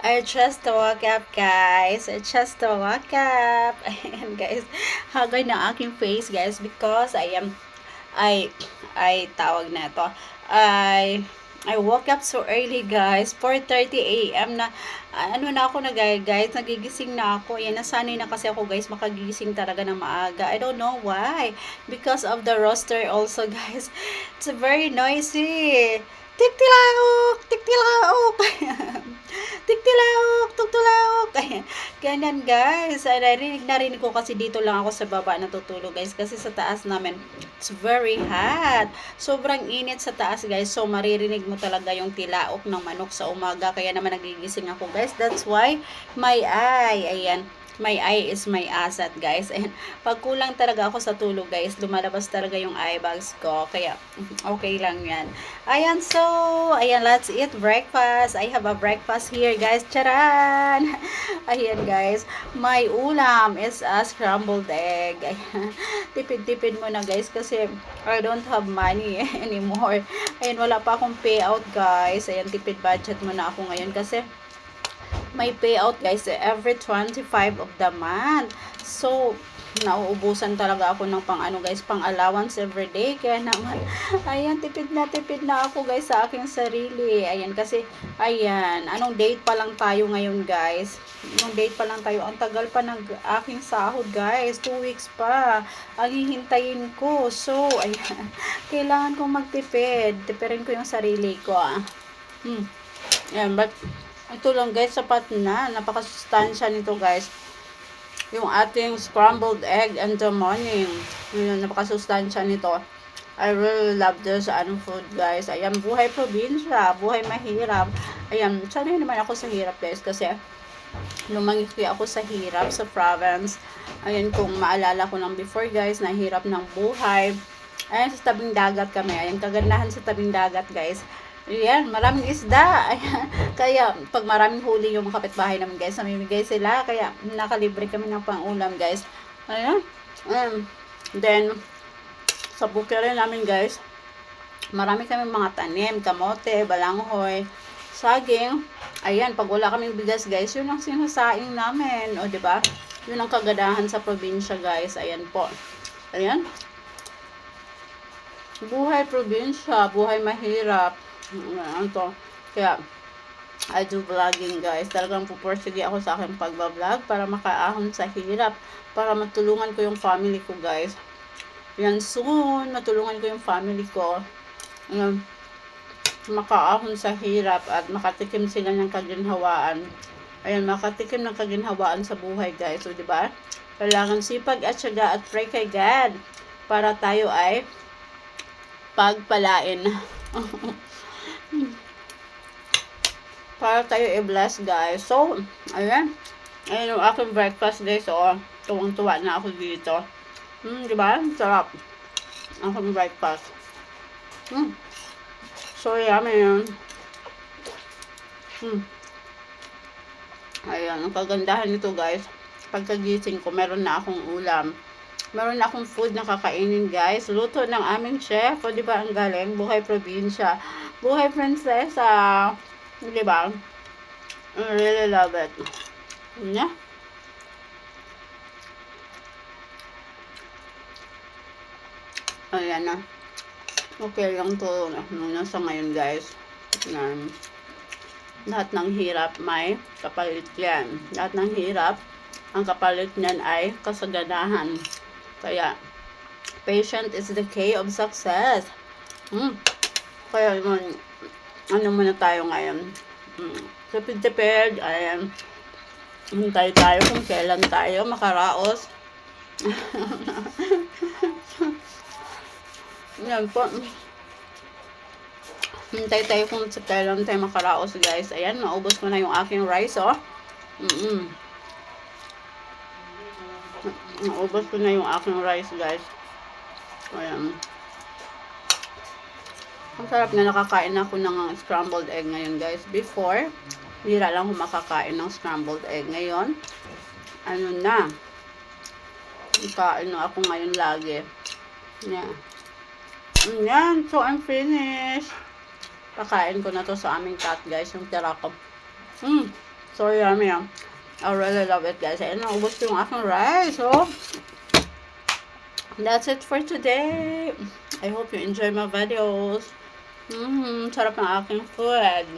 I just woke up, guys. I just woke up. Ayan, guys. Hagay na aking face, guys, because I, tawag na to. I, I woke up so early, guys. 4:30 a.m. na, ano na ako na, guys. Nagigising na ako. Ayan, nasanay na kasi ako, guys, makagising talaga na maaga. I don't know why. Because of the roster also, guys. It's very noisy. Tiktilaok! Tiktilaok! Tiktilaok! Tuktulaok! Ganyan, guys. Narinig ko kasi dito lang ako sa baba natutulog, guys. Kasi sa taas namin, it's very hot. Sobrang init sa taas, guys. So, maririnig mo talaga yung tilaok ng manok sa umaga. Kaya naman nagigising ako, guys. That's why my eye, ayan, my eye is my asset, guys. And pag kulang talaga ako sa tulog, guys, lumalabas talaga yung eye bags ko. Kaya, okay lang yan. Ayan, so, ayan, let's eat breakfast. I have a breakfast here, guys. Charan! Ayan, guys. My ulam is a scrambled egg. Ayan. Tipid-tipid mo na, guys, kasi I don't have money anymore. Ayan, wala pa akong payout, guys. Ayan, tipid budget mo na ako ngayon kasi may payout, guys, every 25 of the month. So, nauubusan talaga ako ng pang ano, guys, pang allowance every day. Kaya naman, ayan, tipid na ako, guys, sa aking sarili. Ayan, kasi, ayan, anong date pa lang tayo ngayon, guys? Anong date pa lang tayo? Ang tagal pa ng aking sahod, guys. 2 weeks pa. Ang hihintayin ko. So, ayan, kailangan kong magtipid. Tipirin ko yung sarili ko, Ayan, but, ito lang, guys, sapat na. Napakasustansya nito, guys. Yung ating scrambled egg in the morning. Yun, napakasustansya nito. I really love this food, guys. Ayan, buhay probinsya. Buhay mahirap. Ayan, sanay naman ako sa hirap, guys. Kasi, lumaki ako sa hirap, sa province. Ayan, kung maalala ko lang before, guys, na hirap ng buhay. Ayan, sa tabing dagat kami. Ayan, kagandahan sa tabing dagat, guys. Ayan, maraming isda. Ayan. Kaya, pag maraming huli yung kapitbahay namin, guys, namimigay sila. Kaya, nakalibre kami ng pang-ulam, guys. Ayan. Then, sa bukid rin namin, guys, marami kami mga tanim, kamote, balanghoy, saging. Ayan, pag wala kaming bigas, guys, yun ang sinasaing namin. O, diba? Yun ang kagadahan sa probinsya, guys. Ayan po. Ayan. Buhay probinsya, buhay mahirap. Ano to? Kaya, I do vlogging, guys. Talagang pupursige ako sa aking pagbablog para makaahon sa hirap. Para matulungan ko yung family ko, guys. Yan, soon, matulungan ko yung family ko. Yan, makaahon sa hirap at makatikim sila ng kaginhawaan. Ayan, makatikim ng kaginhawaan sa buhay, guys. So, diba? Kailangan sipag at syaga at pray kay God para tayo ay pagpalain. Para tayo i-bless, guys. So, ayan. Ayan yung aking breakfast, guys. So, tuwang-tuwa na ako dito. Diba? Sarap. Aking breakfast. So, yummy yun. Ayan. Ang kagandahan nito, guys. Pagkagising ko, meron na akong ulam. Meron na akong food na kakainin, guys. Luto ng aming chef. O, diba? Ang galing. Buhay probinsya. Buhay prinsesa. Diba? I really love it. Yeah. Ayan na. Okay lang to muna sa ngayon, guys. Lahat ng hirap may kapalit yan. Lahat ng hirap, ang kapalit niyan ay kasaganahan. Kaya, patient is the key of success. Kaya yun, ano muna tayo ngayon? Tipid-tipid, ayan. Hintay tayo kung kailan tayo makaraos. Yan po. Hintay tayo kung kailan tayo makaraos, guys. Ayan, naubos ko na yung aking rice, oh. Naubos ko na yung aking rice, guys. Ayan. Ang sarap na nakakain ako ng scrambled egg ngayon, guys. Before, bira lang ako makakain ng scrambled egg. Ngayon, ano na, kain na ako ngayon lagi. Yeah. Yan, so I'm finished. Kakain ko na to sa aming cat, guys, yung tira ko. So yummy. I really love it, guys. Ayun, naubos ko yung aking rice. So, that's it for today. I hope you enjoy my videos. Sarap ng aking food.